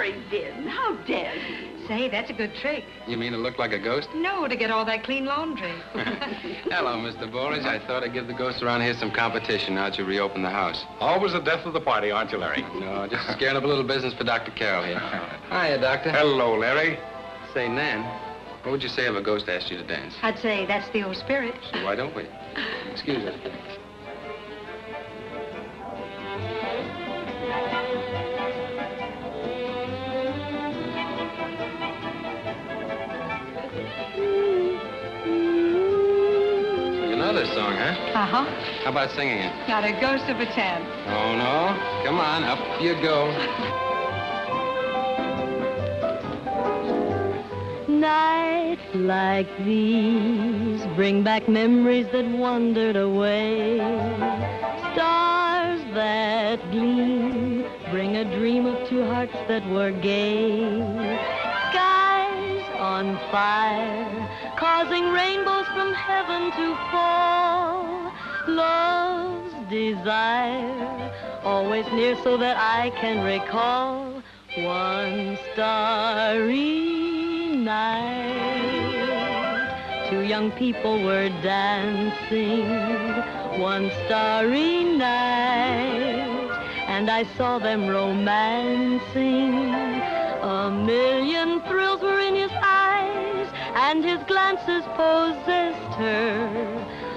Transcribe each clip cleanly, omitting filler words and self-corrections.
Larry Vin, how dare you? Say, that's a good trick. You mean to look like a ghost? No, to get all that clean laundry. Hello, Mr. Bullridge. I thought I'd give the ghosts around here some competition now that you reopened the house. Always the death of the party, aren't you, Larry? No, just scaring up a little business for Dr. Carroll here. Hiya, Doctor. Hello, Larry. Say, Nan, what would you say if a ghost asked you to dance? I'd say that's the old spirit. So why don't we? Excuse us. This song, huh? Uh-huh. How about singing it? Not a ghost of a chance. Oh, no. Come on, up you go. Nights like these bring back memories that wandered away. Stars that gleam bring a dream of two hearts that were gay. Skies on fire, causing rainbows from heaven to fall. Love's desire, always near so that I can recall one starry night. Two young people were dancing one starry night, and I saw them romancing. A million thrills were in his eyes, and his glances possessed her.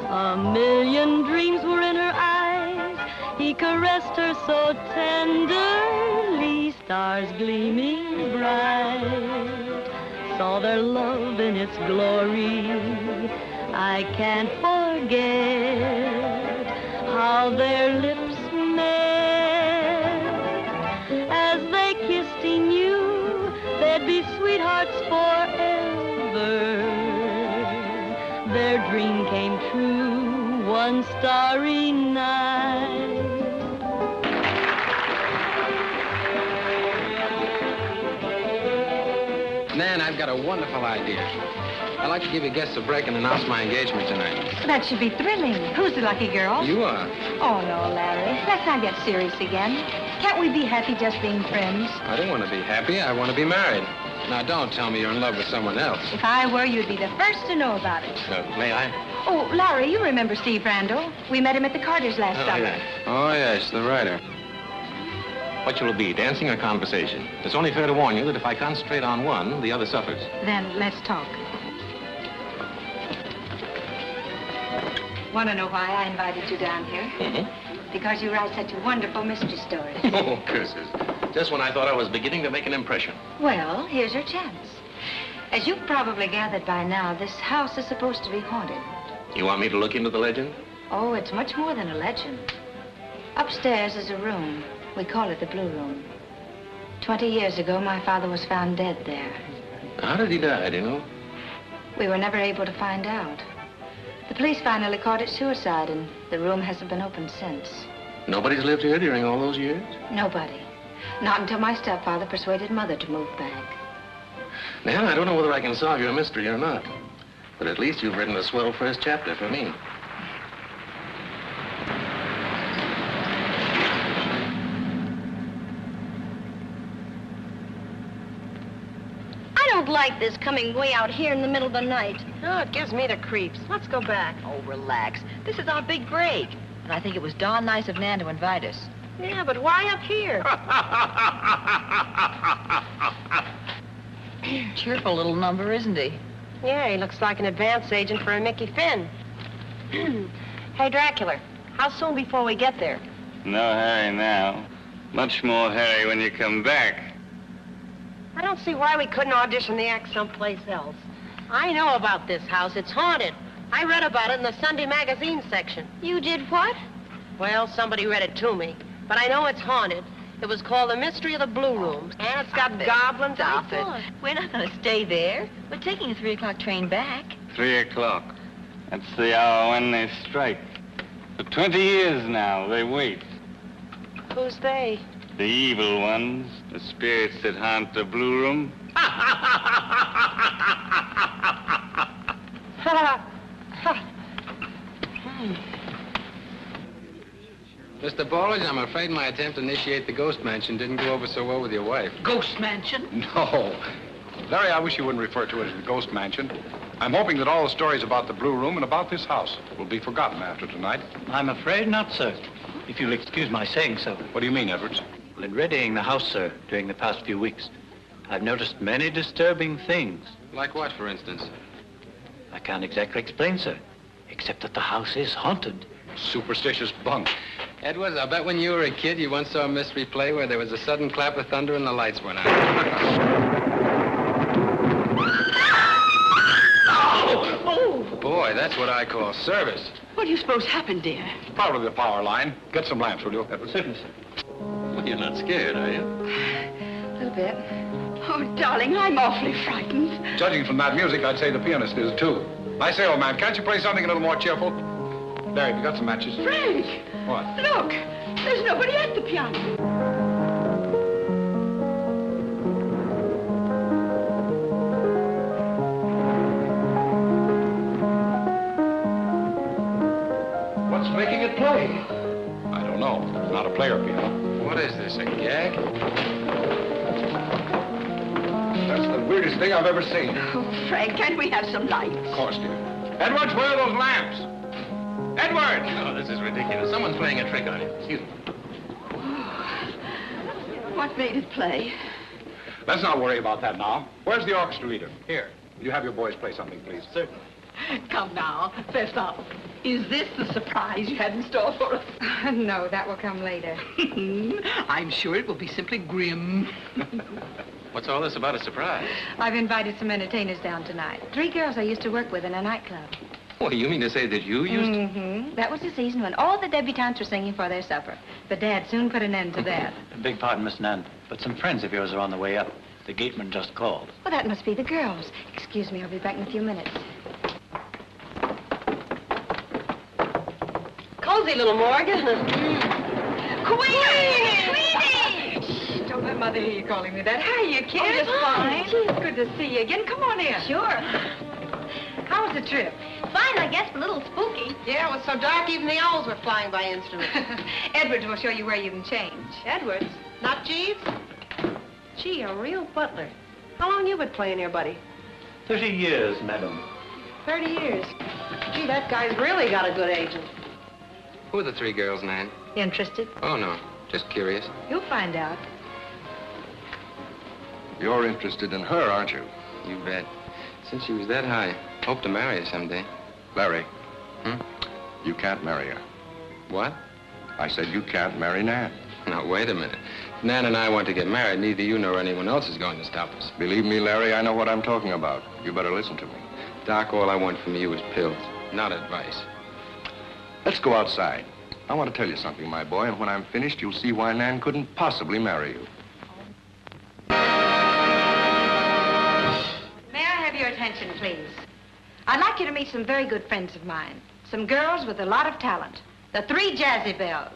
A million dreams were in her eyes. He caressed her so tenderly, stars gleaming bright. Saw their love in its glory. I can't forget how their lips met. As they kissed, he knew they'd be sweethearts forever. Their dream came true one starry night. Nan, I've got a wonderful idea. I'd like to give you guests a break and announce my engagement tonight. That should be thrilling. Who's the lucky girl? You are. Oh, no, Larry. Let's not get serious again. Can't we be happy just being friends? I don't want to be happy. I want to be married. Now, don't tell me you're in love with someone else. If I were, you'd be the first to know about it. May I? Oh, Larry, you remember Steve Randall? We met him at the Carters last summer. Yeah. Oh, yes, the writer. What shall it be, dancing or conversation? It's only fair to warn you that if I concentrate on one, the other suffers. Then let's talk. Want to know why I invited you down here? Mm-hmm. Because you write such wonderful mystery stories. Oh, curses. Just when I thought I was beginning to make an impression. Well, here's your chance. As you've probably gathered by now, this house is supposed to be haunted. You want me to look into the legend? Oh, it's much more than a legend. Upstairs is a room. We call it the Blue Room. 20 years ago, my father was found dead there. How did he die, do you know? We were never able to find out. The police finally called it suicide, and the room hasn't been opened since. Nobody's lived here during all those years? Nobody. Not until my stepfather persuaded Mother to move back. Now, I don't know whether I can solve your mystery or not. But at least you've written a swell first chapter for me. I don't like this coming way out here in the middle of the night. Oh, it gives me the creeps. Let's go back. Oh, relax. This is our big break. And I think it was darn nice of Nan to invite us. Yeah, but why up here? Cheerful little number, isn't he? Yeah, he looks like an advance agent for a Mickey Finn. Hey, Dracula, how soon before we get there? No hurry now. Much more hurry when you come back. I don't see why we couldn't audition the act someplace else. I know about this house. It's haunted. I read about it in the Sunday magazine section. You did what? Well, somebody read it to me. But I know it's haunted. It was called The Mystery of the Blue Room. And it's got goblins. Stop it. We're not going to stay there. We're taking a 3 o'clock train back. 3 o'clock. That's the hour when they strike. For 20 years now, they wait. Who's they? The evil ones, the spirits that haunt the Blue Room. Mr. Ballage, I'm afraid my attempt to initiate the ghost mansion didn't go over so well with your wife. Ghost mansion? No. Larry, I wish you wouldn't refer to it as the ghost mansion. I'm hoping that all the stories about the Blue Room and about this house will be forgotten after tonight. I'm afraid not, sir. If you'll excuse my saying so. What do you mean, Edwards? Well, in readying the house, sir, during the past few weeks, I've noticed many disturbing things. Like what, for instance? I can't exactly explain, sir, except that the house is haunted. Superstitious bunk. Edwards, I bet when you were a kid, you once saw a mystery play where there was a sudden clap of thunder and the lights went out. Oh! Boy, that's what I call service. What do you suppose happened, dear? Probably the power line. Get some lamps, will you, Edwards? Certainly, sir. Well, you're not scared, are you? A little bit. Oh, darling, I'm awfully frightened. Judging from that music, I'd say the pianist is, too. I say, old man, can't you play something a little more cheerful? Larry, have you got some matches? Frank! What? Look! There's nobody at the piano. What's making it play? I don't know. It's not a player piano. What is this, a gag? That's the weirdest thing I've ever seen. Oh, Frank, can't we have some lights? Of course, dear. Edwards, where are those lamps? Edwards! Oh, this is ridiculous. Someone's playing a trick on you. Excuse me. What made it play? Let's not worry about that now. Where's the orchestra leader? Here. Will you have your boys play something, please? Certainly. Come now, fess up. Is this the surprise you had in store for us? No, that will come later. I'm sure it will be simply grim. What's all this about a surprise? I've invited some entertainers down tonight. 3 girls I used to work with in a nightclub. Well, you mean to say that you used to... Mm-hmm. That was the season when all the debutantes were singing for their supper. But Dad soon put an end to that. Beg pardon, Miss Nan, but some friends of yours are on the way up. The gateman just called. Well, that must be the girls. Excuse me, I'll be back in a few minutes. Cozy little morgue, isn't it? Queenie! Queenie! Don't let Mother hear you calling me that. How are you, kid? Oh, just fine. It's good to see you again. Come on in. Sure. How was the trip? Fine, I guess, but a little spooky. Yeah, it was so dark even the owls were flying by instruments. Edwards will show you where you can change. Edwards? Not Jeeves? Gee, a real butler. How long you been playing here, buddy? 30 years, madam. 30 years. Gee, that guy's really got a good agent. Who are the 3 girls, Nan? Interested? Oh, no. Just curious. You'll find out. You're interested in her, aren't you? You bet. Since she was that high, hope to marry her someday. Larry. Hmm? You can't marry her. What? I said you can't marry Nan. Now, wait a minute. If Nan and I want to get married, neither you nor anyone else is going to stop us. Believe me, Larry, I know what I'm talking about. You better listen to me. Doc, all I want from you is pills, not advice. Let's go outside. I want to tell you something, my boy, and when I'm finished, you'll see why Nan couldn't possibly marry you. May I have your attention, please? I'd like you to meet some very good friends of mine. Some girls with a lot of talent. The 3 Jazzy Bells.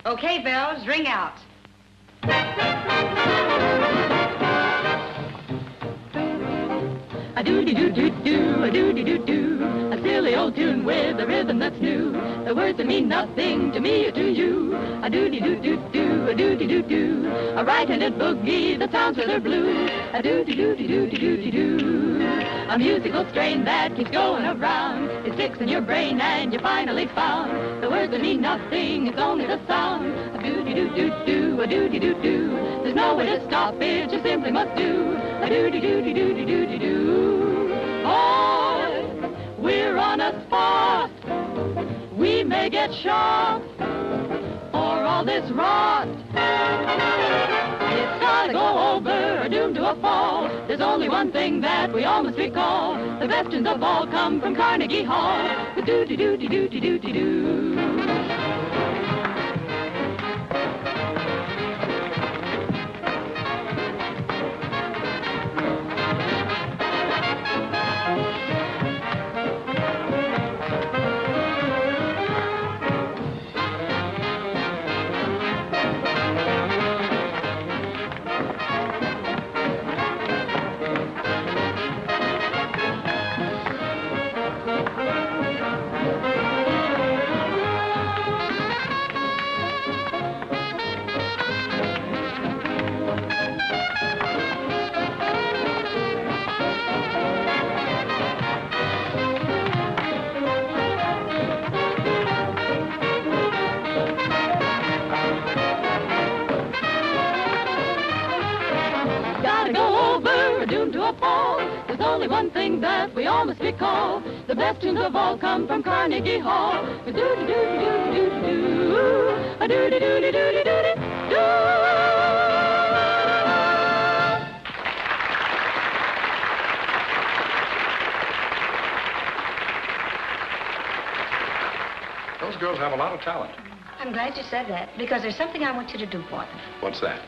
Okay, bells, ring out. A doody-doo-doo-doo, a doody-doo-doo, a silly old tune with a rhythm that's new. The words that mean nothing to me or to you. A doody-doo-doo-doo, a doody-doo-doo, a right-handed boogie that sounds rather blue. A doody-doo-doo-doo-doo-doo, a musical strain that keeps going around. It sticks in your brain and you finally found the words that mean nothing, it's only the sound. A doody-doo-doo-doo, a doody-doo-doo, there's no way to stop it, you simply must do. A doody-doo-doo-doo-doo-doo-doo. Boy, we're on a spot. We may get shot for all this rot. It's gotta go over or doomed to a fall. There's only one thing that we all must recall. The best tunes of all come from Carnegie Hall. The doo-doo-doo-doo-doo-doo-doo. soon to appall. There's only one thing that we all must recall. The best tunes of all come from Carnegie Hall. A-doo-doo-doo-doo-doo-doo-doo. A-doo-doo-doo-doo-doo-doo-doo. Those girls have a lot of talent. I'm glad you said that, because there's something I want you to do for them. What's that?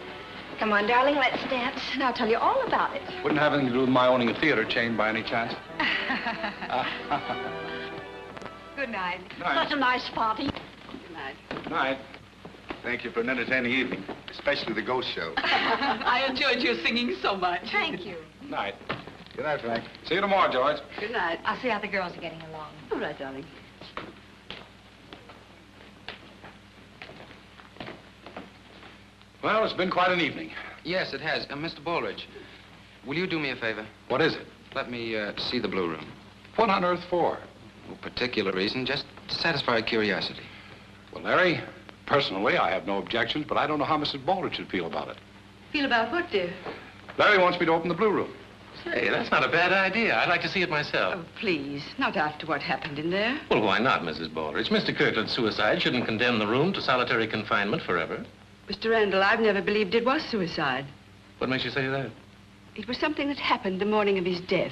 Come on, darling, let's dance, and I'll tell you all about it. Wouldn't have anything to do with my owning a theater chain by any chance? Good night. Such a nice party. Good night. Good night. Thank you for an entertaining evening, especially the ghost show. I enjoyed your singing so much. Thank you. Good night. Good night, Frank. See you tomorrow, George. Good night. I'll see how the girls are getting along. All right, darling. Well, it's been quite an evening. Yes, it has. Mr. Baldridge, will you do me a favor? What is it? Let me see the Blue Room. What on earth for? No particular reason, just to satisfy curiosity. Well, Larry, personally, I have no objections, but I don't know how Mrs. Baldridge should feel about it. Feel about what, dear? Larry wants me to open the Blue Room. Hey, that's not a bad idea. I'd like to see it myself. Oh, please, not after what happened in there. Well, why not, Mrs. Baldridge? Mr. Kirkland's suicide shouldn't condemn the room to solitary confinement forever. Mr. Randall, I've never believed it was suicide. What makes you say that? It was something that happened the morning of his death.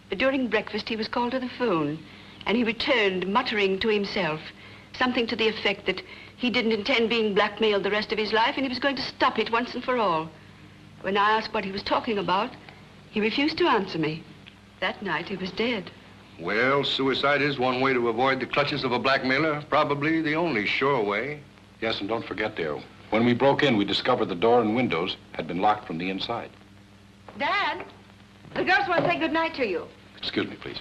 But during breakfast, he was called to the phone, and he returned muttering to himself something to the effect that he didn't intend being blackmailed the rest of his life, and he was going to stop it once and for all. When I asked what he was talking about, he refused to answer me. That night, he was dead. Well, suicide is one way to avoid the clutches of a blackmailer. Probably the only sure way. Yes, and don't forget, dear, when we broke in, we discovered the door and windows had been locked from the inside. Dad, the girls want to say good night to you. Excuse me, please.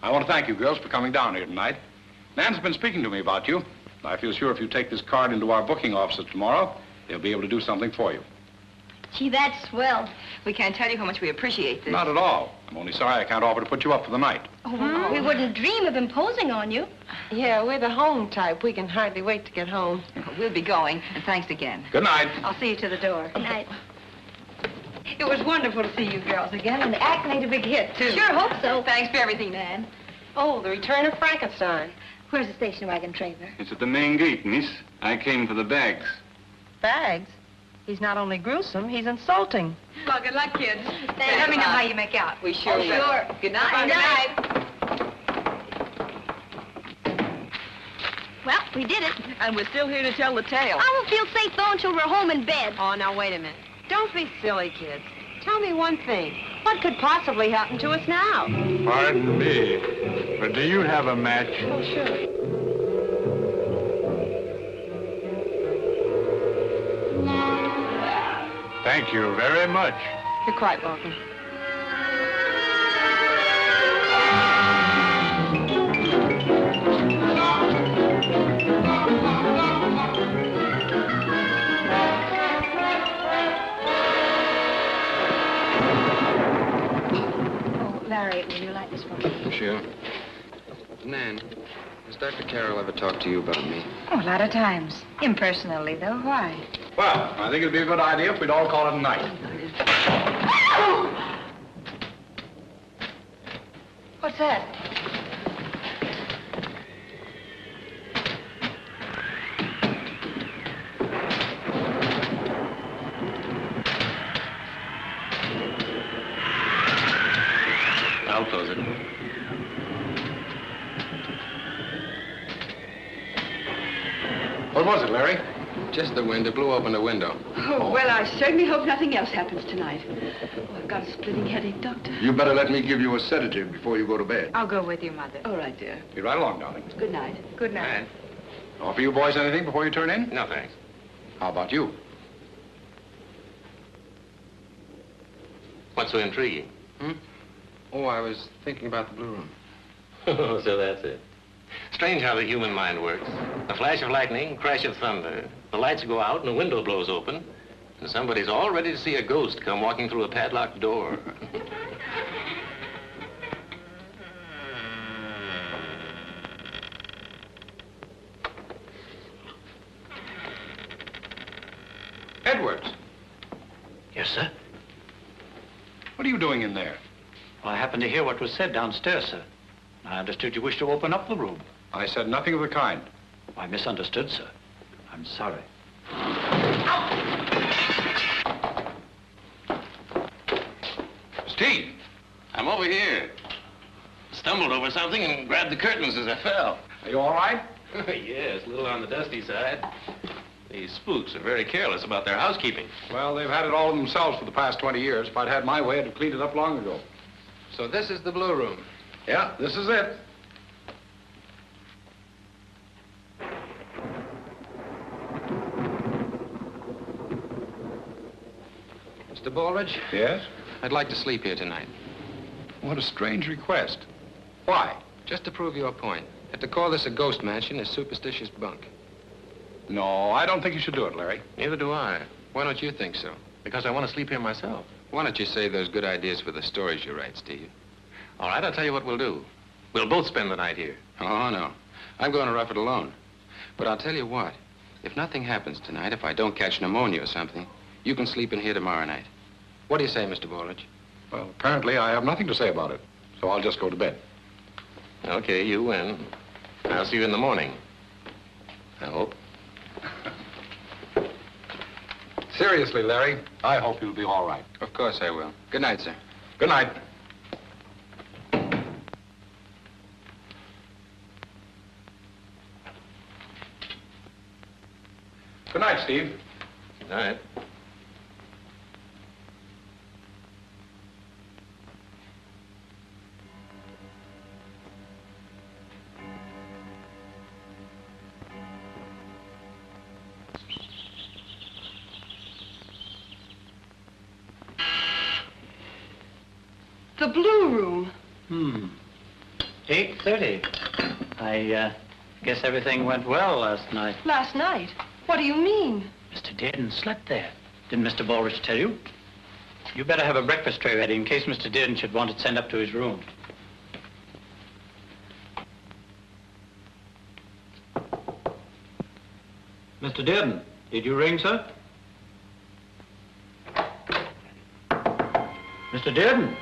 I want to thank you girls for coming down here tonight. Nan's been speaking to me about you. I feel sure if you take this card into our booking offices tomorrow, they'll be able to do something for you. Gee, that's swell. We can't tell you how much we appreciate this. Not at all. I'm only sorry I can't offer to put you up for the night. Oh, We wouldn't dream of imposing on you. yeah, we're the home type. We can hardly wait to get home. We'll be going, and thanks again. Good night. I'll see you to the door. Good night. It was wonderful to see you girls again, and the act made a big hit, too. Sure hope so. Thanks for everything, Nan. Oh, the return of Frankenstein. Where's the station wagon, Traver? It's at the main gate, miss. I came for the bags. Bags? He's not only gruesome, he's insulting. Well, good luck, kids. Let me know how you make out. We sure will. Sure. Good night. Good night. Well, we did it. And we're still here to tell the tale. I won't feel safe, though, until we're home in bed. Oh, now, wait a minute. Don't be silly, kids. Tell me one thing. What could possibly happen to us now? Pardon me, but do you have a match? Oh, sure. Thank you very much. You're quite welcome. Oh, Larry, will you light this for me? Sure. Nan, has Dr. Carroll ever talked to you about me? Oh, a lot of times. Impersonally, though. Why? Well, I think it'd be a good idea if we'd all call it a night. What's that? I'll close it. What was it, Larry? Just the wind. It blew open the window. Oh, well, I certainly hope nothing else happens tonight. Oh, I've got a splitting headache, Doctor. You better let me give you a sedative before you go to bed. I'll go with you, Mother. All right, dear. Be right along, darling. Good night. Good night. Offer you boys anything before you turn in? No, thanks. How about you? What's so intriguing? Oh, I was thinking about the Blue Room. So that's it. Strange how the human mind works. A flash of lightning, crash of thunder. The lights go out and the window blows open. And somebody's all ready to see a ghost come walking through a padlocked door. Edwards. Yes, sir? What are you doing in there? Well, I happened to hear what was said downstairs, sir. I understood you wished to open up the room. I said nothing of the kind. I misunderstood, sir. I'm sorry. Steve! I'm over here. Stumbled over something and grabbed the curtains as I fell. Are you all right? Yes, a little on the dusty side. These spooks are very careless about their housekeeping. Well, they've had it all themselves for the past 20 years. If I'd had my way, I'd have cleaned it up long ago. So this is the Blue Room. Yeah, this is it. Mr. Baldridge? Yes? I'd like to sleep here tonight. What a strange request. Why? Just to prove your point. That to call this a ghost mansion is superstitious bunk. No, I don't think you should do it, Larry. Neither do I. Why don't you think so? Because I want to sleep here myself. Why don't you save those good ideas for the stories you write, Steve? All right, I'll tell you what we'll do. We'll both spend the night here. Oh, no. I'm going to rough it alone. But I'll tell you what. If nothing happens tonight, if I don't catch pneumonia or something, you can sleep in here tomorrow night. What do you say, Mr. Baldridge? Well, apparently I have nothing to say about it, so I'll just go to bed. Okay, you win. I'll see you in the morning. I hope. Seriously, Larry, I hope you'll be all right. Of course I will. Good night, sir. Good night. Good night, Steve. Good night. The Blue Room. 8:30. I guess everything went well last night. Last night? What do you mean? Mr. Dearden slept there. Didn't Mr. Baldridge tell you? You better have a breakfast tray ready in case Mr. Dearden should want it sent up to his room. Mr. Dearden, did you ring, sir? Mr. Dearden?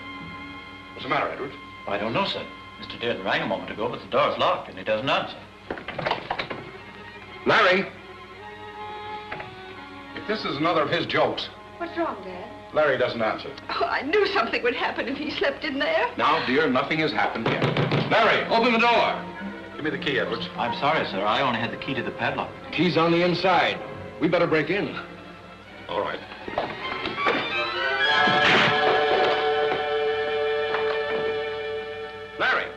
What's the matter, Edwards? I don't know, sir. Mr. Dearden rang a moment ago, but the door's locked and he doesn't answer. Larry! If this is another of his jokes, What's wrong, Dad? Larry doesn't answer. Oh, I knew something would happen if he slept in there. Now, dear, nothing has happened yet. Larry, open the door. Give me the key, Edwards. I'm sorry, sir. I only had the key to the padlock. The key's on the inside. We better break in. All right. Larry!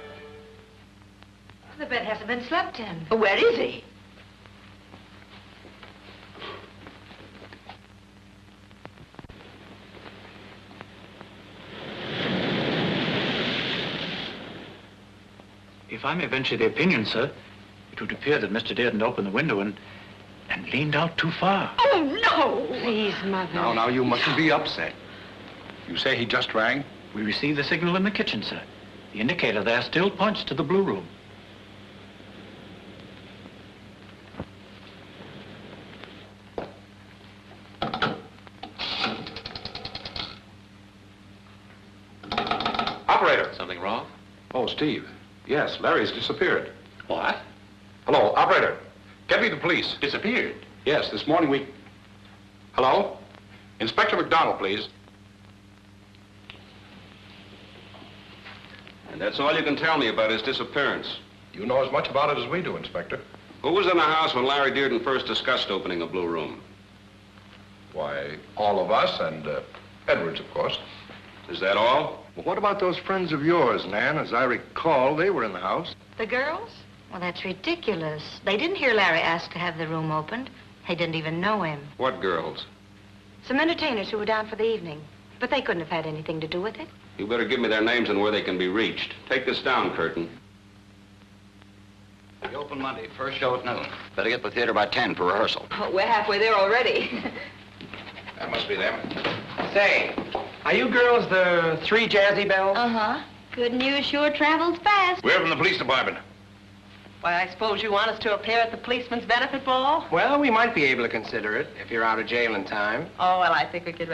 The bed hasn't been slept in. Where is he? If I may venture the opinion, sir, it would appear that Mr. Dearden opened the window and leaned out too far. Oh, no! Please, Mother. Now, you mustn't be upset. You say he just rang? We received the signal in the kitchen, sir. The indicator there still points to the Blue Room. Operator! Something wrong? Oh, Steve. Yes, Larry's disappeared. What? Hello, operator. Get me the police. Disappeared? Yes, this morning we... Hello? Inspector McDonald, please. And that's all you can tell me about his disappearance. You know as much about it as we do, Inspector. Who was in the house when Larry Dearden first discussed opening a Blue Room? Why, all of us and Edwards, of course. Is that all? Well, what about those friends of yours, Nan? As I recall, they were in the house. The girls? Well, that's ridiculous. They didn't hear Larry ask to have the room opened. They didn't even know him. What girls? Some entertainers who were down for the evening. But they couldn't have had anything to do with it. You better give me their names and where they can be reached. Take this down, Curtin. We open Monday, first show at noon. Better get to the theater by 10 for rehearsal. Oh, we're halfway there already. That must be them. Say, are you girls the three Jazzy Bells? Uh-huh. Good news sure travels fast. We're from the police department. Why, I suppose you want us to appear at the policeman's benefit ball? Well, we might be able to consider it if you're out of jail in time. Oh, well, I think we could...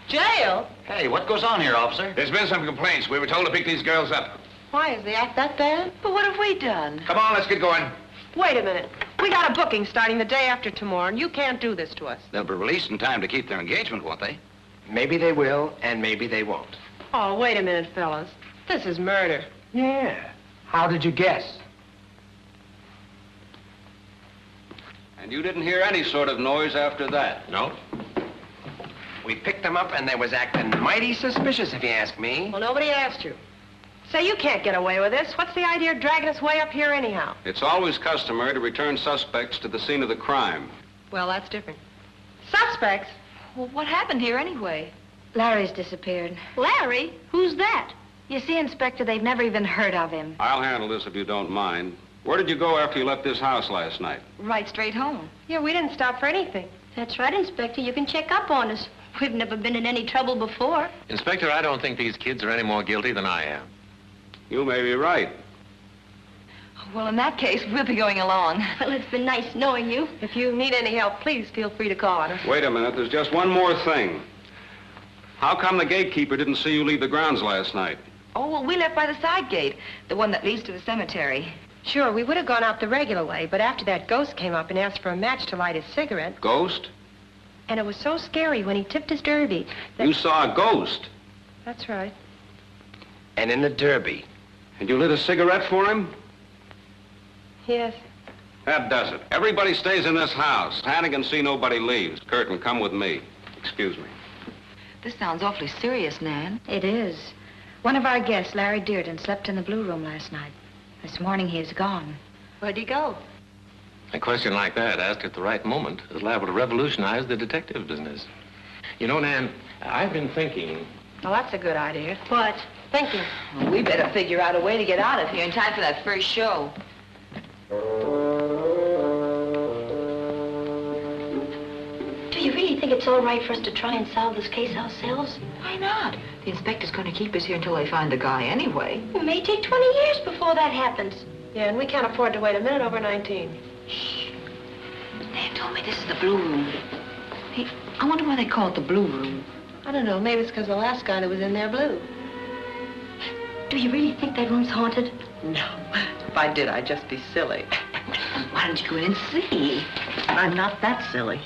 Jail? Hey, what goes on here, officer? There's been some complaints. We were told to pick these girls up. Why, is the act that bad? But what have we done? Come on, let's get going. Wait a minute. We got a booking starting the day after tomorrow, and you can't do this to us. They'll be released in time to keep their engagement, won't they? Maybe they will, and maybe they won't. Oh, wait a minute, fellas. This is murder. Yeah. How did you guess? And you didn't hear any sort of noise after that? No. We picked them up, and they was acting mighty suspicious, if you ask me. Well, nobody asked you. Say, you can't get away with this. What's the idea of dragging us way up here anyhow? It's always customary to return suspects to the scene of the crime. Well, that's different. Suspects? Well, what happened here anyway? Larry's disappeared. Larry? Who's that? You see, Inspector, they've never even heard of him. I'll handle this if you don't mind. Where did you go after you left this house last night? Right straight home. Yeah, we didn't stop for anything. That's right, Inspector. You can check up on us. We've never been in any trouble before. Inspector, I don't think these kids are any more guilty than I am. You may be right. Well, in that case, we'll be going along. Well, it's been nice knowing you. If you need any help, please feel free to call on us. Wait a minute, there's just one more thing. How come the gatekeeper didn't see you leave the grounds last night? Oh, well, we left by the side gate, the one that leads to the cemetery. Sure, we would have gone out the regular way, but after that ghost came up and asked for a match to light his cigarette, Ghost? and it was so scary when he tipped his derby. You saw a ghost? That's right. And in the derby. And you lit a cigarette for him? Yes. That does it. Everybody stays in this house. Hannigan see nobody leaves. Curtin, come with me. Excuse me. This sounds awfully serious, Nan. It is. One of our guests, Larry Dearden, slept in the blue room last night. This morning he is gone. Where'd he go? A question like that, asked at the right moment, is liable to revolutionize the detective business. You know, Nan, I've been thinking... Well, that's a good idea. What? Thinking. Well, we better figure out a way to get out of here in time for that first show. Do you really think it's all right for us to try and solve this case ourselves? Why not? The inspector's going to keep us here until they find the guy anyway. It may take 20 years before that happens. Yeah, and we can't afford to wait a minute over 19. Nan told me this is the blue room. Hey, I wonder why they call it the blue room. I don't know. Maybe it's because the last guy that was in there blew. Do you really think that room's haunted? No. If I did, I'd just be silly. Why don't you go in and see? I'm not that silly.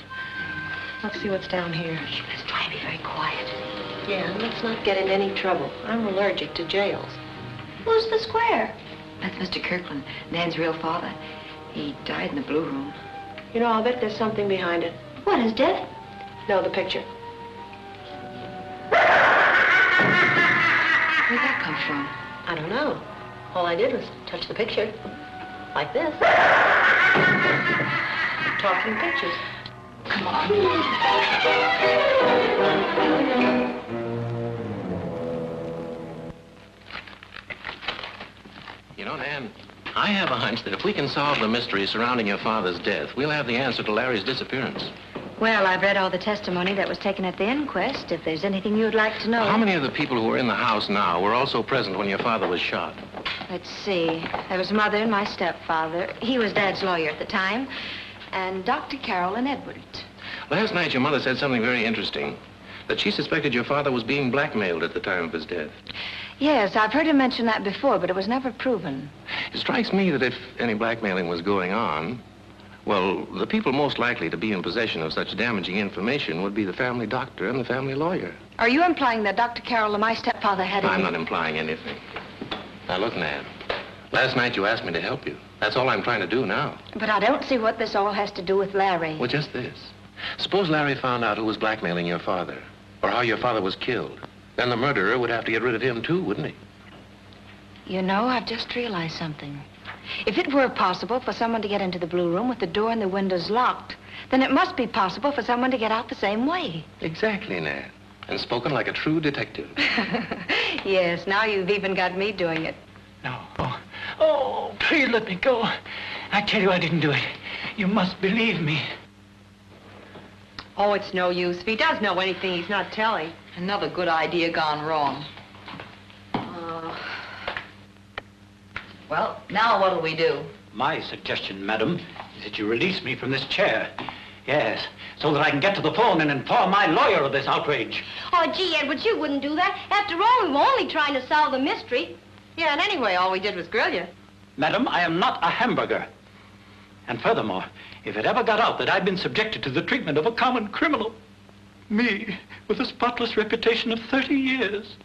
Let's see what's down here. Let's try and be very quiet. Yeah, and let's not get in any trouble. I'm allergic to jails. Who's the square? That's Mr. Kirkland, Nan's real father. He died in the blue room. You know, I'll bet there's something behind it. What, his death? No, the picture. Where'd that come from? I don't know. All I did was touch the picture. Like this. Talking pictures. Come on. You know, Nan, I have a hunch that if we can solve the mystery surrounding your father's death, we'll have the answer to Larry's disappearance. Well, I've read all the testimony that was taken at the inquest. If there's anything you'd like to know. How many of the people who are in the house now were also present when your father was shot? Let's see. There was Mother and my stepfather. He was Dad's lawyer at the time. And Dr. Carolyn Edwards. Last night, your mother said something very interesting, that she suspected your father was being blackmailed at the time of his death. Yes, I've heard him mention that before, but it was never proven. It strikes me that if any blackmailing was going on, well, the people most likely to be in possession of such damaging information would be the family doctor and the family lawyer. Are you implying that Dr. Carroll and my stepfather had I'm not implying anything. Now, look, Nan, last night you asked me to help you. That's all I'm trying to do now. But I don't see what this all has to do with Larry. Well, just this. Suppose Larry found out who was blackmailing your father, or how your father was killed. Then the murderer would have to get rid of him, too, wouldn't he? You know, I've just realized something. If it were possible for someone to get into the blue room with the door and the windows locked, then it must be possible for someone to get out the same way. Exactly, Nan. And spoken like a true detective. Yes, now you've even got me doing it. No. Oh, please let me go. I tell you I didn't do it. You must believe me. Oh, it's no use. If he does know anything, he's not telling. Another good idea gone wrong. Well, now what'll we do? My suggestion, madam, is that you release me from this chair. Yes, so that I can get to the phone and inform my lawyer of this outrage. Oh, gee, Edwards, you wouldn't do that. After all, we were only trying to solve the mystery. Yeah, and anyway, all we did was grill you. Madam, I am not a hamburger. And furthermore, if it ever got out that I'd been subjected to the treatment of a common criminal, me, with a spotless reputation of 30 years,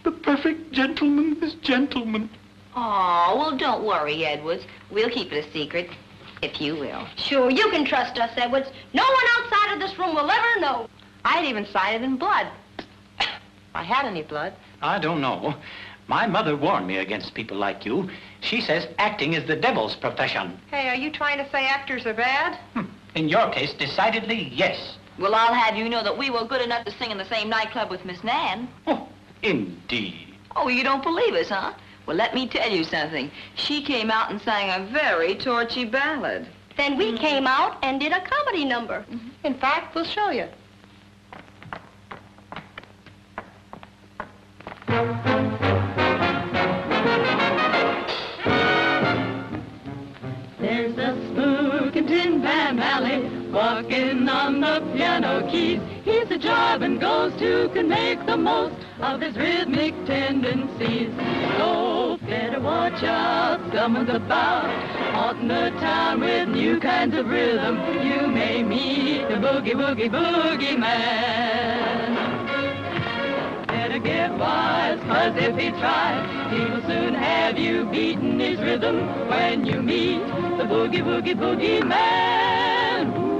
the perfect gentleman's gentleman. Oh, well, don't worry, Edwards. We'll keep it a secret, if you will. Sure, you can trust us, Edwards. No one outside of this room will ever know. I'd even sign it in blood. If I had any blood. I don't know. My mother warned me against people like you. She says acting is the devil's profession. Hey, are you trying to say actors are bad? In your case, decidedly, yes. Well, I'll have you know that we were good enough to sing in the same nightclub with Miss Nan. Oh, indeed. Oh, you don't believe us, huh? Well, let me tell you something. She came out and sang a very torchy ballad. Then we came out and did a comedy number. In fact, we'll show you. There's a spook in Tin Pan Alley, walking on the piano keys. He's a job and goes to can make the most of his rhythmic tendencies. So better watch out, someone's about, haunting the town with new kinds of rhythm. You may meet the boogie woogie boogie man. Better get wise, 'cause if he tries, he will soon have you beating his rhythm when you meet the boogie woogie boogie man. Ooh.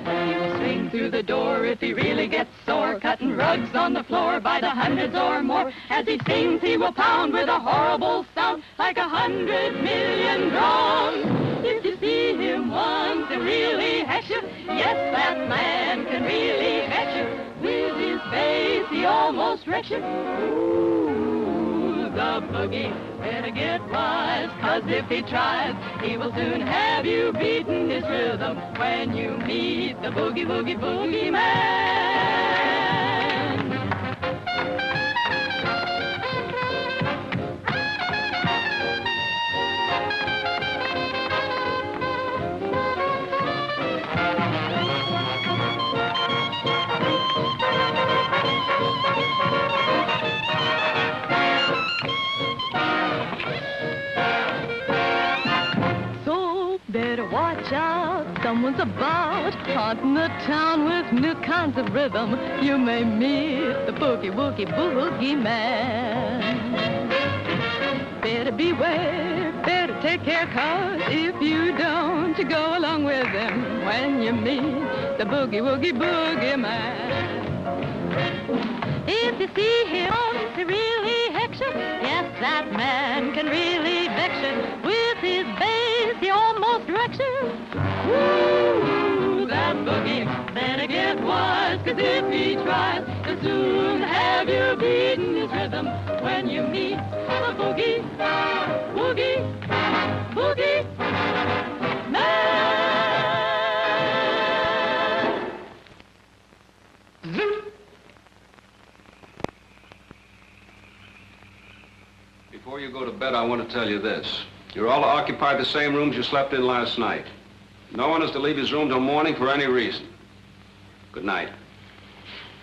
He will swing through the door if he really gets sore, cutting rugs on the floor by the hundreds or more. As he sings, he will pound with a horrible sound like 100 million drums. If you see him once, he'll really hex you. Yes, that man can really hex you. With his bass, he almost wrecks you. Ooh, the boogie, better get wise, 'cause if he tries, he will soon have you beating his rhythm when you meet the boogie woogie boogie man. Better watch out, someone's about, haunting the town with new kinds of rhythm. You may meet the boogie woogie boogie man. Better beware, better take care, 'cause if you don't, you go along with him when you meet the boogie woogie boogie man. If you see him, he really hex you. Yes, that man can really vex you. With his bass, he almost wrecks you. Ooh, that boogie, better get wise, 'cause if he tries, he'll soon have you beating his rhythm when you meet the boogie, woogie, boogie man. Before you go to bed, I want to tell you this. You're all to occupy the same rooms you slept in last night. No one is to leave his room till morning for any reason. Good night.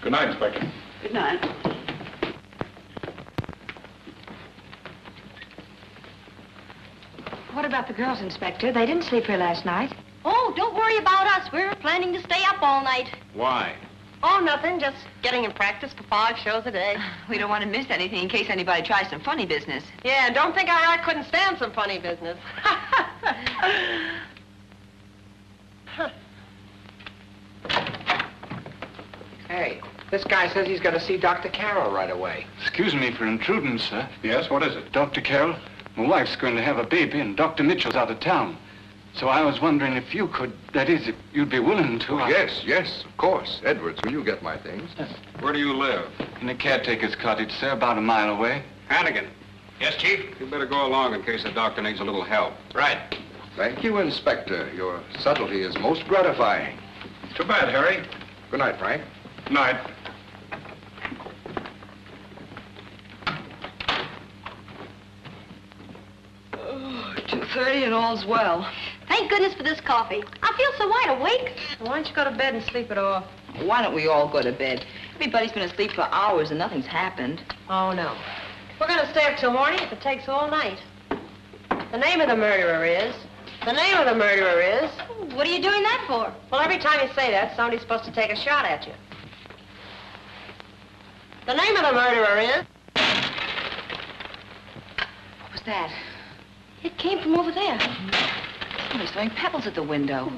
Good night, Inspector. Good night. What about the girls, Inspector? They didn't sleep here last night. Oh, don't worry about us. We're planning to stay up all night. Why? Oh, nothing. Just getting in practice for 5 shows a day. We don't want to miss anything in case anybody tries some funny business. Yeah, and don't think I couldn't stand some funny business. Hey, this guy says he's got to see Dr. Carroll right away. Excuse me for intruding, sir. Yes, what is it? Dr. Carroll, my wife's going to have a baby, and Dr. Mitchell's out of town. So I was wondering if you could, that is, if you'd be willing to... Yes, of course. Edwards, will you get my things? Where do you live? In the caretaker's cottage, sir, about a mile away. Hannigan. Yes, Chief? You better go along in case the doctor needs a little help. Right. Thank you, Inspector. Your subtlety is most gratifying. Too bad, Harry. Good night, Frank. Good night. Oh, 2:30 and all's well. Thank Thank goodness for this coffee. I feel so wide awake. Why don't you go to bed and sleep it off? Why don't we all go to bed? Everybody's been asleep for hours and nothing's happened. Oh, no. We're going to stay up till morning if it takes all night. The name of the murderer is... What are you doing that for? Well, every time you say that, somebody's supposed to take a shot at you. The name of the murderer is... What was that? It came from over there. Somebody's throwing pebbles at the window.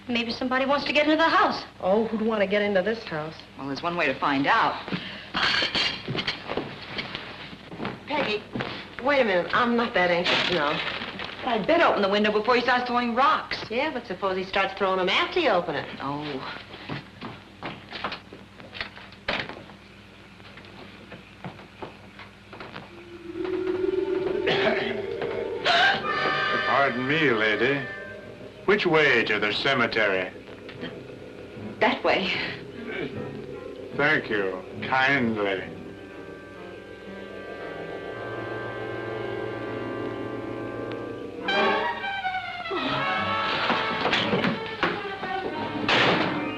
Maybe somebody wants to get into the house. Oh, who'd want to get into this house? Well, there's one way to find out. Peggy, wait a minute. I'm not that anxious to know. I'd better open the window before he starts throwing rocks. Yeah, but suppose he starts throwing them after you open it. Oh. Pardon me, lady. Which way to the cemetery? That way. Thank you, kindly.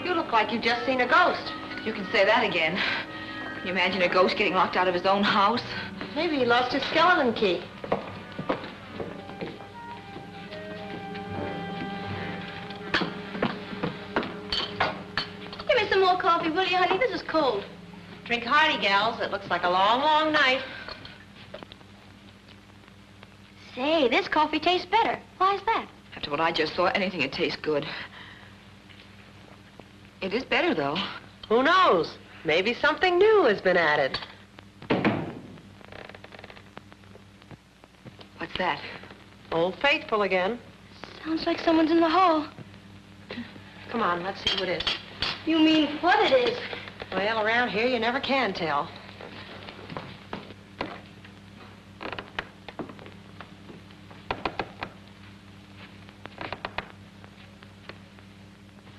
You look like you've just seen a ghost. You can say that again. Can you imagine a ghost getting locked out of his own house? Maybe he lost his skeleton key. Give me some more coffee, will you, honey? This is cold. Drink hearty, gals. It looks like a long, long night. Say, this coffee tastes better. Why is that? After what I just saw, anything would taste good. It is better, though. Who knows? Maybe something new has been added. What's that? Old Faithful again. Sounds like someone's in the hall. Come on, let's see who it is. You mean what it is? Well, around here you never can tell.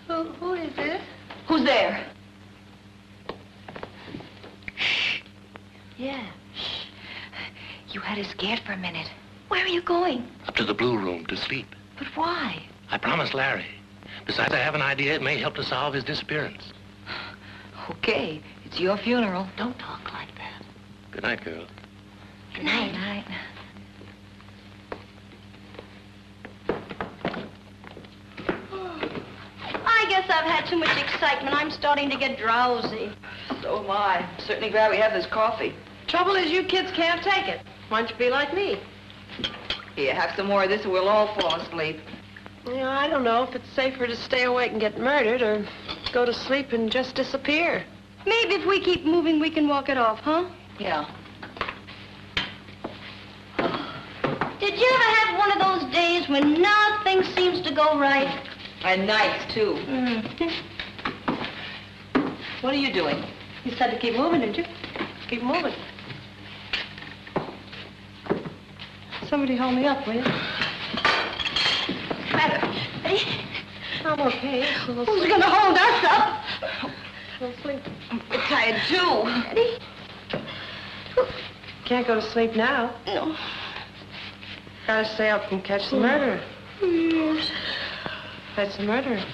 Who is it? Who's there? Yeah. Shh. You had us scared for a minute. Where are you going? Up to the blue room to sleep. But why? I promised Larry. Besides, I have an idea it may help to solve his disappearance. Okay, it's your funeral. Don't talk like that. Good night, girl. Good night. Good night. I guess I've had too much excitement. I'm starting to get drowsy. So am I. Certainly glad we have this coffee. Trouble is you kids can't take it. Why don't you be like me? Here, have some more of this or we'll all fall asleep. Yeah, I don't know if it's safer to stay awake and get murdered or go to sleep and just disappear. Maybe if we keep moving, we can walk it off, huh? Yeah. Did you ever have one of those days when nothing seems to go right? And nights, too. What are you doing? You said to keep moving, didn't you? Keep moving. Somebody hold me up, will you? Matter. I'm okay. Who's gonna hold us up? Go sleep. I'm tired, too. Eddie? Can't go to sleep now. No. Gotta stay up and catch the murderer. Yes. That's the murderer.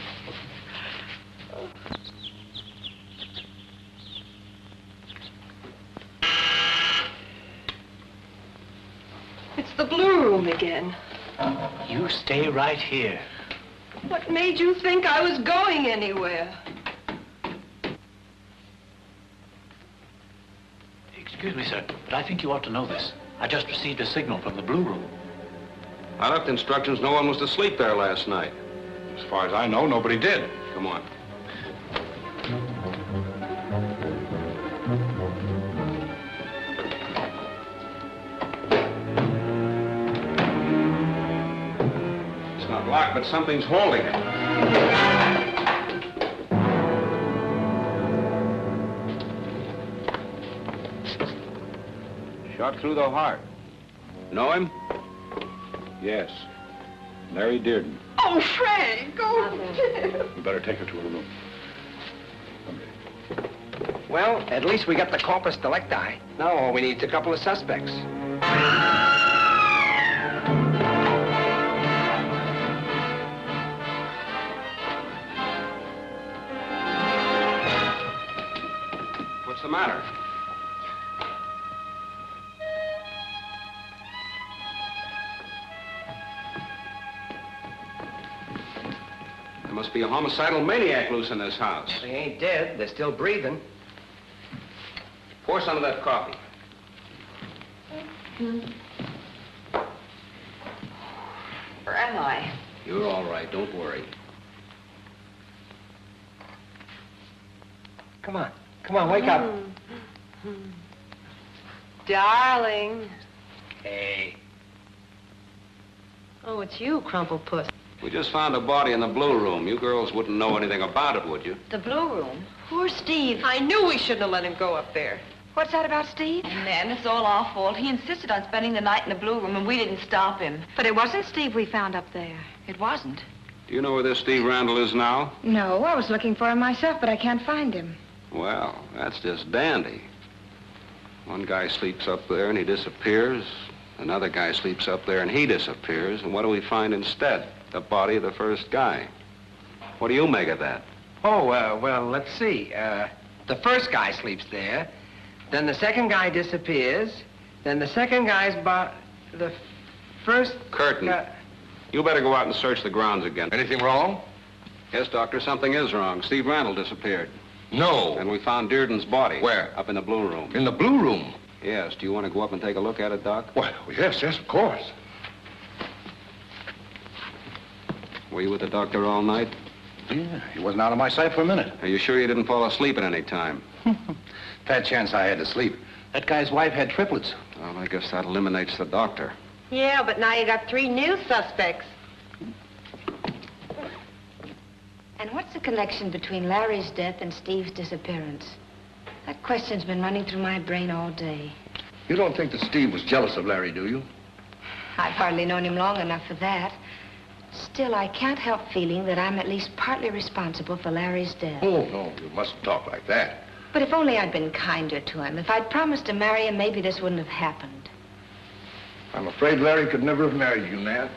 It's the blue room again. You stay right here. What made you think I was going anywhere? Excuse me, sir, but I think you ought to know this. I just received a signal from the blue room. I left instructions no one was to sleep there last night. As far as I know, nobody did. Come on. It's not locked, but something's holding it. Shot through the heart. Know him? Yes. Larry Dearden. Oh, Frank! Oh, You better take her to her room. Well, at least we got the corpus delicti. Now all we need is a couple of suspects. What's the matter? There must be a homicidal maniac loose in this house. They ain't dead. They're still breathing. Pour some of that coffee. Where am I? You're all right. Don't worry. Come on. Come on, wake up. Darling. Hey. Oh, it's you, Crumplepuss. We just found a body in the blue room. You girls wouldn't know anything about it, would you? The blue room? Poor Steve. I knew we shouldn't have let him go up there. What's that about Steve? And then it's all our fault. He insisted on spending the night in the blue room, and we didn't stop him. But it wasn't Steve we found up there. It wasn't. Do you know where this Steve Randall is now? No, I was looking for him myself, but I can't find him. Well, that's just dandy. One guy sleeps up there and he disappears. Another guy sleeps up there and he disappears. And what do we find instead? The body of the first guy. What do you make of that? Oh, well, let's see. The first guy sleeps there. Then the second guy disappears. Then the second guy's the first... Curtin. You better go out and search the grounds again. Anything wrong? Yes, Doctor, something is wrong. Steve Randall disappeared. No. And we found Dearden's body. Where? Up in the blue room. In the blue room? Yes. Do you want to go up and take a look at it, Doc? Well, yes, of course. Were you with the doctor all night? Yeah, he wasn't out of my sight for a minute. Are you sure you didn't fall asleep at any time? Fat chance I had to sleep. That guy's wife had triplets. Well, I guess that eliminates the doctor. Yeah, but now you got 3 new suspects. And what's the connection between Larry's death and Steve's disappearance? That question's been running through my brain all day. You don't think that Steve was jealous of Larry, do you? I've hardly known him long enough for that. Still, I can't help feeling that I'm at least partly responsible for Larry's death. Oh, no, you mustn't talk like that. But if only I'd been kinder to him, if I'd promised to marry him, maybe this wouldn't have happened. I'm afraid Larry could never have married you, Nan.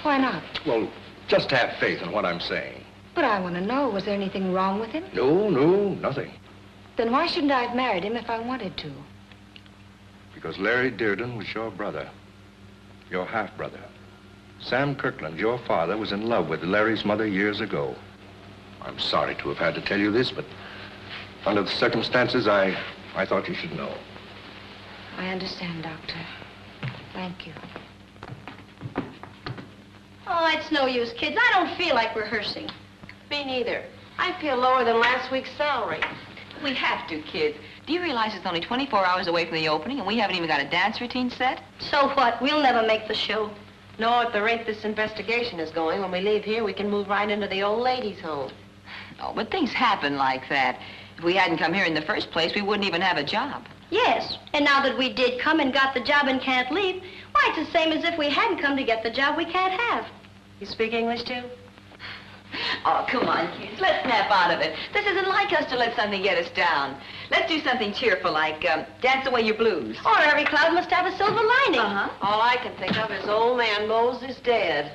Why not? Well, just have faith in what I'm saying. But I want to know, was there anything wrong with him? No, nothing. Then why shouldn't I have married him if I wanted to? Because Larry Dearden was your brother. Your half-brother. Sam Kirkland, your father, was in love with Larry's mother years ago. I'm sorry to have had to tell you this, but under the circumstances, I thought you should know. I understand, Doctor. Thank you. Oh, it's no use, kids. I don't feel like rehearsing. Me neither. I feel lower than last week's salary. We have to, kids. Do you realize it's only 24 hours away from the opening, and we haven't even got a dance routine set? So what? We'll never make the show. No, at the rate this investigation is going, when we leave here, we can move right into the old ladies' home. Oh, but things happen like that. If we hadn't come here in the first place, we wouldn't even have a job. Yes, and now that we did come and got the job and can't leave, why, it's the same as if we hadn't come to get the job we can't have. You speak English, too? Oh, come on, kids. Let's snap out of it. This isn't like us to let something get us down. Let's do something cheerful, like Dance Away Your Blues. Or every cloud must have a silver lining. Uh-huh. All I can think of is old man Mose is dead.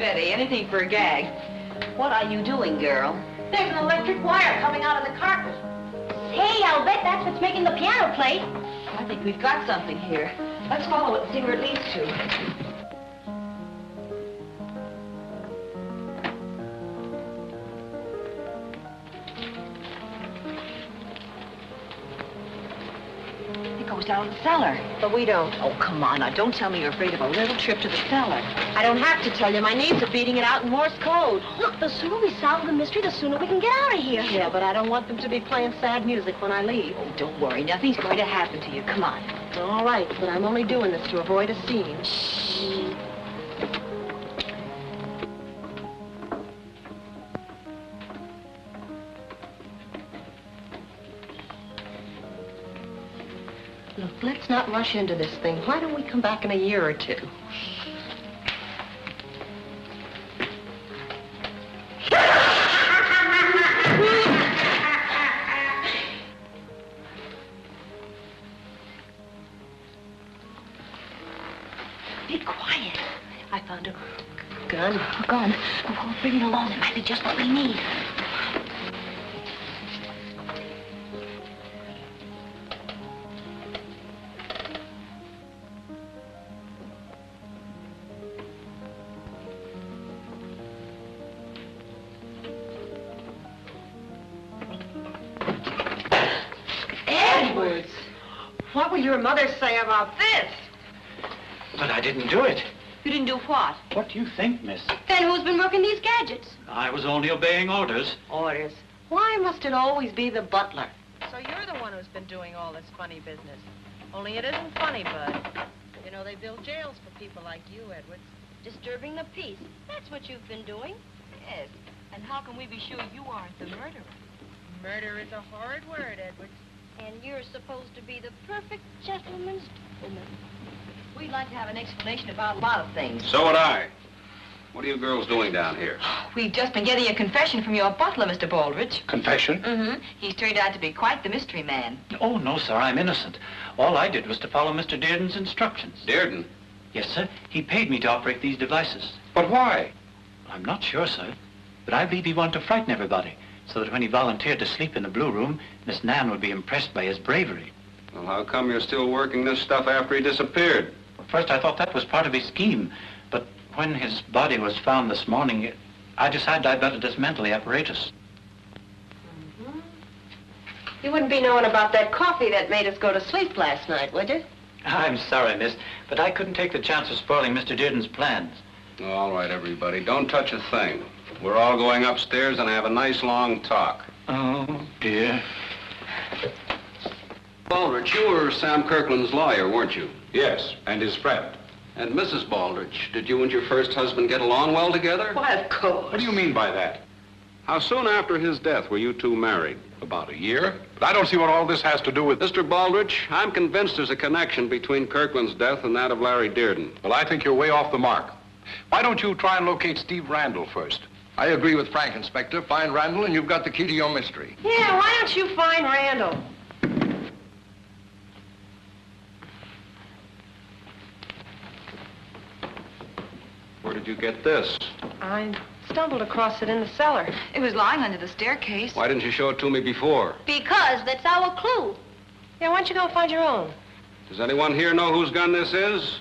Betty. Anything for a gag. What are you doing, girl? There's an electric wire coming out of the carpet. Hey, I'll bet that's what's making the piano play. I think we've got something here. Let's follow it and see where it leads to. Goes down the cellar. But we don't. Oh, come on now. Don't tell me you're afraid of a little trip to the cellar. I don't have to tell you. My knees are beating it out in Morse code. Look, the sooner we solve the mystery, the sooner we can get out of here. Yeah, but I don't want them to be playing sad music when I leave. Oh, don't worry. Nothing's going to happen to you. Come on. All right, but I'm only doing this to avoid a scene. Shh. Look, let's not rush into this thing. Why don't we come back in a year or two? Be quiet. I found a gun. A gun. Oh, bring it along. It might be just what we need. Edwards! What will your mother say about this? But I didn't do it. You didn't do what? What do you think, miss? Then who's been working these gadgets? I was only obeying orders. Orders. Why must it always be the butler? So you're the one who's been doing all this funny business. Only it isn't funny, Bud. You know, they build jails for people like you, Edwards. Disturbing the peace. That's what you've been doing. Yes. And how can we be sure you aren't the murderer? Murder is a hard word, Edwards. And you're supposed to be the perfect gentleman's woman. We'd like to have an explanation about a lot of things. So would I. What are you girls doing down here? We've just been getting a confession from your butler, Mr. Baldridge. Confession? Mm-hmm. He's turned out to be quite the mystery man. Oh, no, sir, I'm innocent. All I did was to follow Mr. Dearden's instructions. Dearden? Yes, sir. He paid me to operate these devices. But why? I'm not sure, sir. But I believe he wanted to frighten everybody, so that when he volunteered to sleep in the Blue Room, Miss Nan would be impressed by his bravery. Well, how come you're still working this stuff after he disappeared? First, I thought that was part of his scheme, but when his body was found this morning, I decided I'd better dismantle the apparatus. Mm-hmm. You wouldn't be knowing about that coffee that made us go to sleep last night, would you? I'm sorry, miss, but I couldn't take the chance of spoiling Mr. Dearden's plans. All right, everybody, don't touch a thing. We're all going upstairs and have a nice long talk. Oh, dear. Baldridge, you were Sam Kirkland's lawyer, weren't you? Yes, and his friend. And Mrs. Baldridge, did you and your first husband get along well together? Why, of course. What do you mean by that? How soon after his death were you two married? About a year. But I don't see what all this has to do with... Mr. Baldridge, I'm convinced there's a connection between Kirkland's death and that of Larry Dearden. Well, I think you're way off the mark. Why don't you try and locate Steve Randall first? I agree with Frank, Inspector. Find Randall and you've got the key to your mystery. Yeah, why don't you find Randall? Where did you get this? I stumbled across it in the cellar. It was lying under the staircase. Why didn't you show it to me before? Because that's our clue. Yeah, why don't you go find your own? Does anyone here know whose gun this is?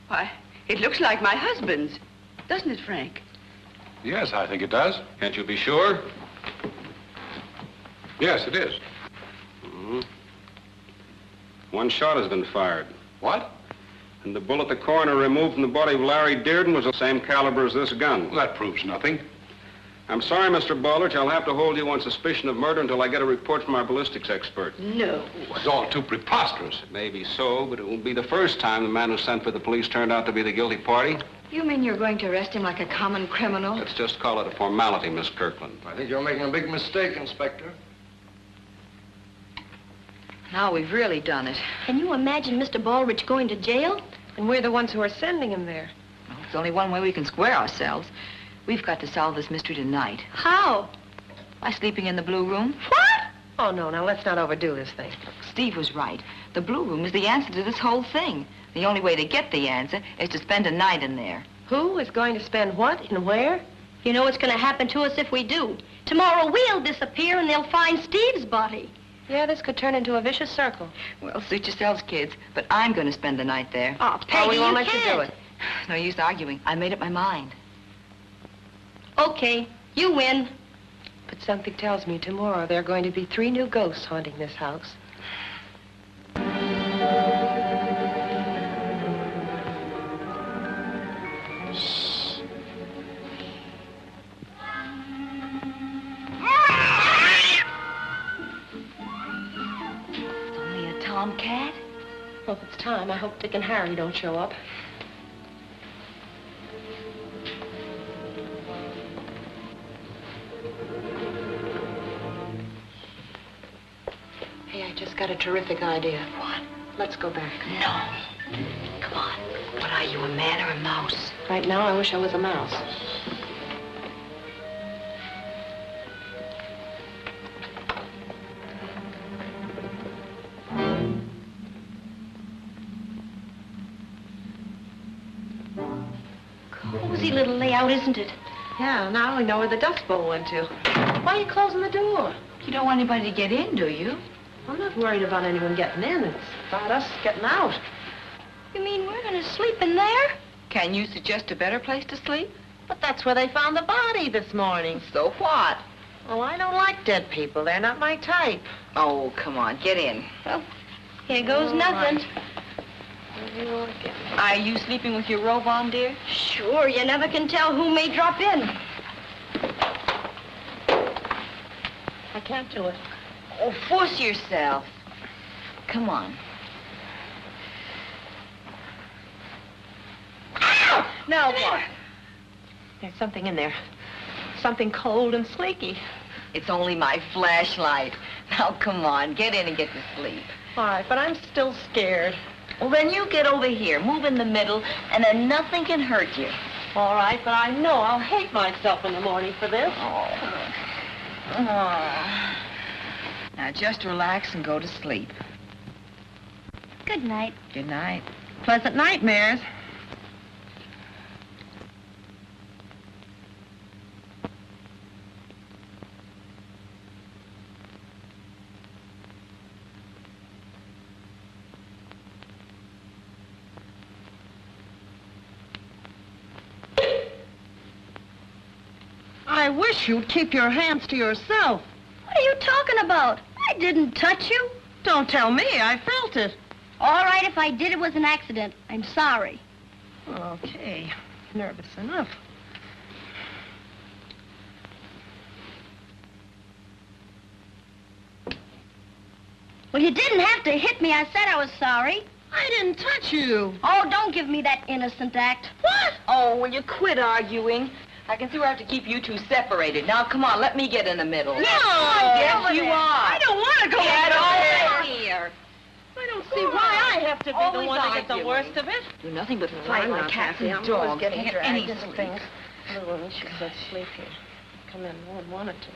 Why, it looks like my husband's. Doesn't it, Frank? Yes, I think it does. Can't you be sure? Yes, it is. Mm-hmm. One shot has been fired. What? And the bullet the coroner removed from the body of Larry Dearden was the same caliber as this gun. Well, that proves nothing. I'm sorry, Mr. Baldridge. I'll have to hold you on suspicion of murder until I get a report from our ballistics expert. No. It's all too preposterous. It may be so, but it won't be the first time the man who sent for the police turned out to be the guilty party. You mean you're going to arrest him like a common criminal? Let's just call it a formality, Miss Kirkland. I think you're making a big mistake, Inspector. Now we've really done it. Can you imagine Mr. Baldridge going to jail? And we're the ones who are sending him there. Well, there's only one way we can square ourselves. We've got to solve this mystery tonight. How? By sleeping in the Blue Room. What? Oh, no, now let's not overdo this thing. Steve was right. The Blue Room is the answer to this whole thing. The only way to get the answer is to spend a night in there. Who is going to spend what and where? You know what's going to happen to us if we do. Tomorrow we'll disappear and they'll find Steve's body. Yeah, this could turn into a vicious circle. Well, suit yourselves, kids. But I'm going to spend the night there. Oh, Peggy, we won't you let you can't. do it. No use arguing. I made up my mind. Okay, you win. But something tells me tomorrow there are going to be 3 new ghosts haunting this house. It's only a tomcat. Well, if it's time, I hope Dick and Harry don't show up. Hey, I just got a terrific idea. What? Let's go back. No. Come on. What are you, a man or a mouse? Right now, I wish I was a mouse. Cozy little layout, isn't it? Yeah, now I only know where the dust bowl went to. Why are you closing the door? You don't want anybody to get in, do you? I'm not worried about anyone getting in. It's about us getting out. You mean we're going to sleep in there? Can you suggest a better place to sleep? But that's where they found the body this morning. So what? Oh, I don't like dead people. They're not my type. Oh, come on, get in. Well, here goes nothing. Are you sleeping with your robe on, dear? Sure, you never can tell who may drop in. I can't do it. Oh, force yourself. Come on. Now what? There's something in there. Something cold and sleeky. It's only my flashlight. Now, come on, get in and get to sleep. All right, but I'm still scared. Well, then you get over here, move in the middle, and then nothing can hurt you. All right, but I know I'll hate myself in the morning for this. Oh. Now, just relax and go to sleep. Good night. Good night. Pleasant nightmares. I wish you'd keep your hands to yourself. What are you talking about? I didn't touch you. Don't tell me. I felt it. All right, if I did, it was an accident. I'm sorry. Okay. Nervous enough. Well, you didn't have to hit me. I said I was sorry. I didn't touch you. Oh, don't give me that innocent act. What? Oh, will you quit arguing? I can see we have to keep you two separated. Now, come on, let me get in the middle. No! Yes, you are. I don't want to go Get over over here. I don't see why I have to be the Always one to get the arguing. worst of it. Do nothing but Well, fight I'm like not cats happy. and I'm always dogs. getting Can't get dragged any into sleep. things. Little woman should let sleep here. Come in. No one wanted to.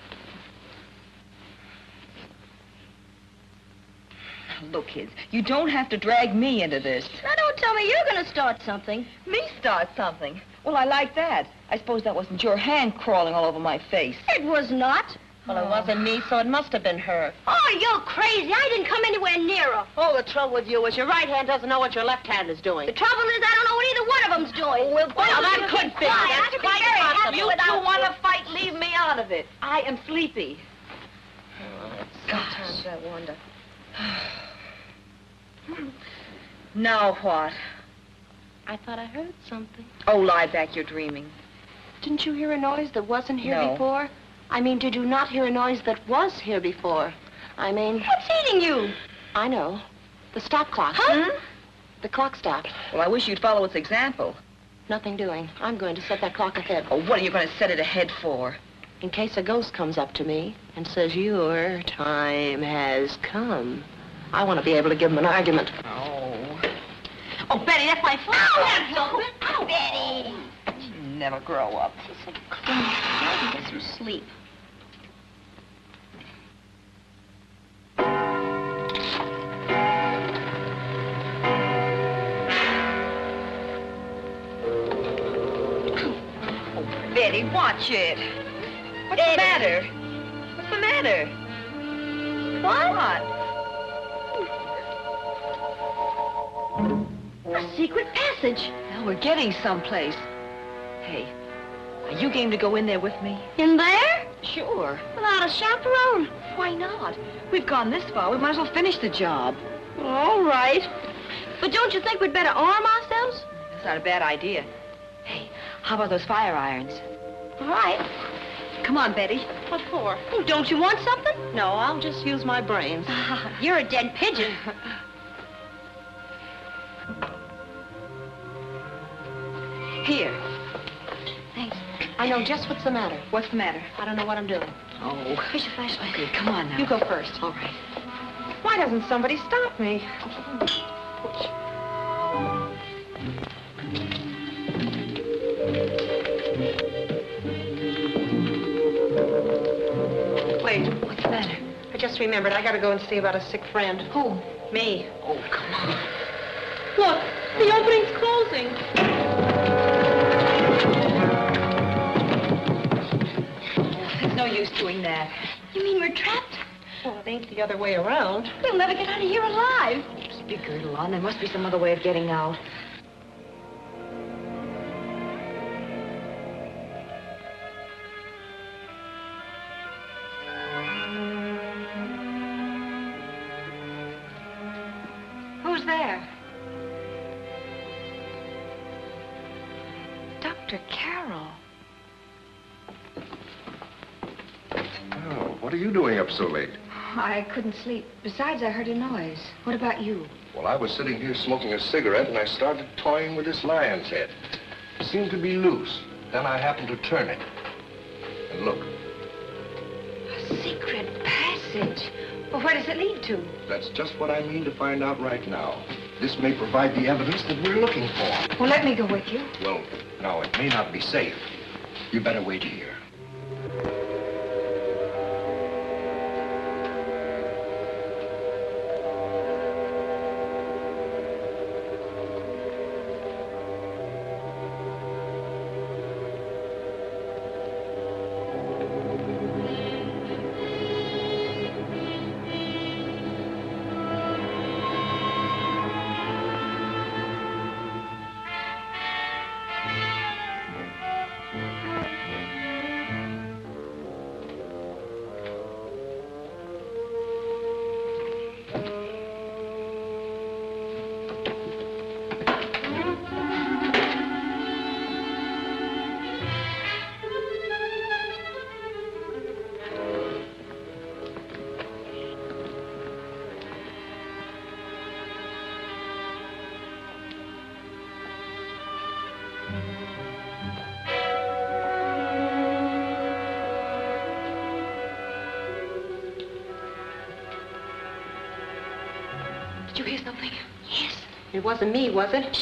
Look, kids, you don't have to drag me into this. Now, don't tell me you're going to start something. Me start something? Well, I like that. I suppose that wasn't your hand crawling all over my face. It was not. Well, it wasn't me, so it must have been her. Oh, you're crazy. I didn't come anywhere near her. Oh, the trouble with you is your right hand doesn't know what your left hand is doing. The trouble is I don't know what either one of them's doing. Well, Well, that could be. I That's have to be quite very possible. happy You without two want to fight, leave me out of it. I am sleepy. Sometimes I wonder. Now what? I thought I heard something. Oh, lie back, you're dreaming. Didn't you hear a noise that wasn't here No. before? I mean, did you not hear a noise that was here before? I mean... What's eating you? I know. The stop clock. Huh? The clock stopped. Well, I wish you'd follow its example. Nothing doing. I'm going to set that clock ahead. Oh, what are you going to set it ahead for? In case a ghost comes up to me and says, your time has come. I want to be able to give him an argument. Oh. Oh, Betty, that's my phone. Oh, Betty. Never grow up. She's so clumsy. I can get some sleep. Betty, watch it. What's the matter? What's the matter? What? A secret passage. Now we're getting someplace. Hey, are you game to go in there with me? In there? Sure. Without a chaperone? Why not? We've gone this far. We might as well finish the job. All right. But don't you think we'd better arm ourselves? That's not a bad idea. Hey, how about those fire irons? All right. Come on, Betty. What for? Oh, don't you want something? No, I'll just use my brains. You're a dead pigeon. Here. Thanks. I know just what's the matter. What's the matter? I don't know what I'm doing. Oh. Here's your flashlight. Okay, come on now. You go first. All right. Why doesn't somebody stop me? Wait. What's the matter? I just remembered. I gotta go and see about a sick friend. Who? Me. Oh, come on. Look, the opening's closing. There's no use doing that. You mean we're trapped? Well, it ain't the other way around. We'll never get out of here alive. Keep your girdle on. There must be some other way of getting out. Who's there? Dr. Carroll. Oh, what are you doing up so late? I couldn't sleep. Besides, I heard a noise. What about you? Well, I was sitting here smoking a cigarette, and I started toying with this lion's head. It seemed to be loose. Then I happened to turn it. And look, A secret passage. Well, where does it lead to? that's just what I mean to find out right now. This may provide the evidence that we're looking for. Well, let me go with you. Well, no, it may not be safe. You better wait here. Did you hear something? Yes. It wasn't me, was it?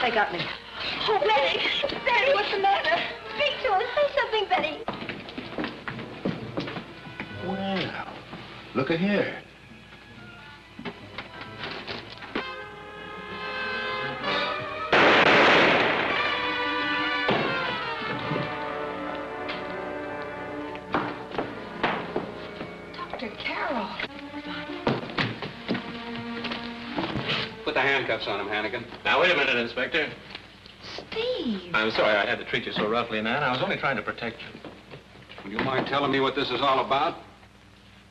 They got me. Oh, Betty! Betty, what's the matter? Speak to us. Say something, Betty. Well, look at here. Dr. Carroll. Put the handcuffs on him, Hannigan. Now, wait a minute, Inspector. Steve. I'm sorry I had to treat you so roughly, Nan. I was only trying to protect you. Would you mind telling me what this is all about?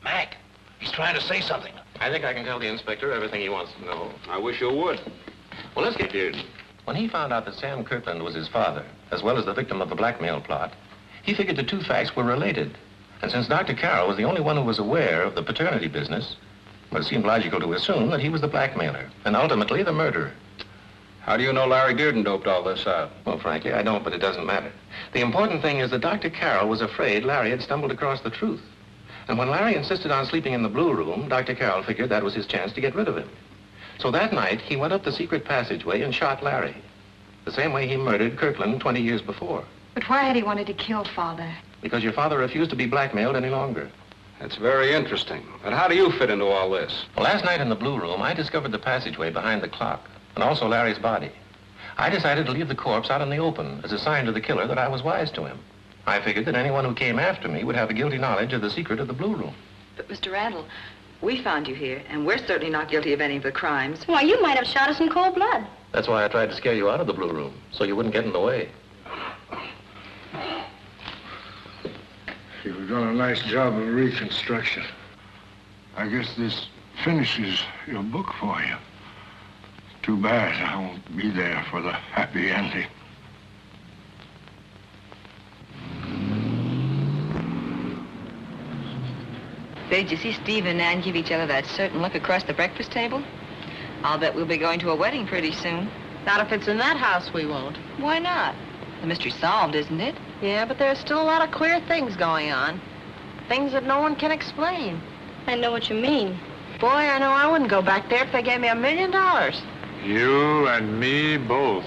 Mac, he's trying to say something. I think I can tell the inspector everything he wants to know. I wish you would. Well, let's get Dearden. When he found out that Sam Kirkland was his father, as well as the victim of the blackmail plot, he figured the two facts were related. And since Dr. Carroll was the only one who was aware of the paternity business, well, it seemed logical to assume that he was the blackmailer, and ultimately the murderer. How do you know Larry Dearden doped all this out? Well, frankly, I don't, but it doesn't matter. The important thing is that Dr. Carroll was afraid Larry had stumbled across the truth. And when Larry insisted on sleeping in the blue room, Dr. Carroll figured that was his chance to get rid of him. So that night, he went up the secret passageway and shot Larry. The same way he murdered Kirkland 20 years before. But why had he wanted to kill Father? Because your father refused to be blackmailed any longer. That's very interesting. But how do you fit into all this? Well, last night in the Blue Room, I discovered the passageway behind the clock, and also Larry's body. I decided to leave the corpse out in the open as a sign to the killer that I was wise to him. I figured that anyone who came after me would have a guilty knowledge of the secret of the Blue Room. But, Mr. Randall, we found you here, and we're certainly not guilty of any of the crimes. Why, you might have shot us in cold blood. That's why I tried to scare you out of the Blue Room, so you wouldn't get in the way. You've done a nice job of reconstruction. I guess this finishes your book for you. Too bad I won't be there for the happy ending. Say, did you see Steve and Nan give each other that certain look across the breakfast table? I'll bet we'll be going to a wedding pretty soon. Not if it's in that house, we won't. Why not? The mystery's solved, isn't it? Yeah, but there's still a lot of queer things going on. Things that no one can explain. I know what you mean. Boy, I know I wouldn't go back there if they gave me $1 million. You and me both.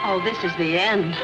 Oh, this is the end.